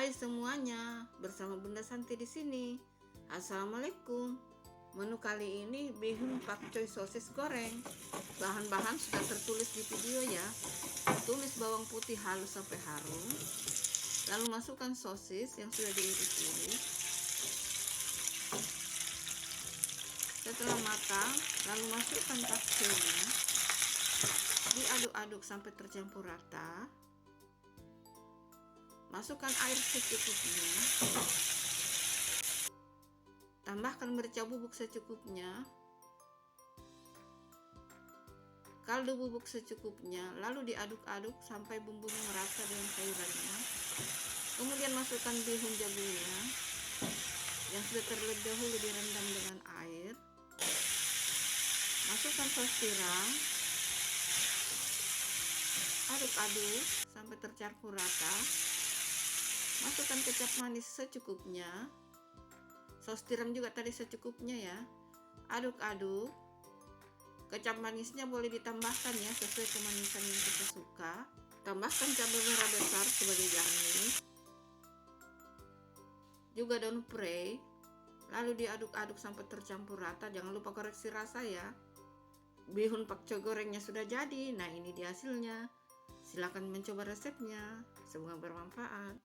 Hai semuanya, bersama Bunda Santi di sini. Assalamualaikum. Menu kali ini bihun pakcoy sosis goreng. Bahan-bahan sudah tertulis di video ya. Tulis bawang putih halus sampai harum. Lalu masukkan sosis yang sudah diiris-iris. Setelah matang, lalu masukkan pakcoynya. Diaduk-aduk sampai tercampur rata. Masukkan air secukupnya. Tambahkan merica bubuk secukupnya. Kaldu bubuk secukupnya, lalu diaduk-aduk sampai bumbunya merata dengan sayurannya. Kemudian masukkan bihun jabunya yang sudah terlebih dahulu direndam dengan air. Masukkan saus tiram. Aduk-aduk sampai tercampur rata. Masukkan kecap manis secukupnya. Saus tiram juga tadi secukupnya ya. Aduk-aduk. Kecap manisnya boleh ditambahkan ya sesuai kemanisan yang kita suka. Tambahkan cabai merah besar sebagai garnish. Juga daun prei. Lalu diaduk-aduk sampai tercampur rata. Jangan lupa koreksi rasa ya. Bihun pakcoy gorengnya sudah jadi. Nah, ini dia hasilnya. Silakan mencoba resepnya. Semoga bermanfaat.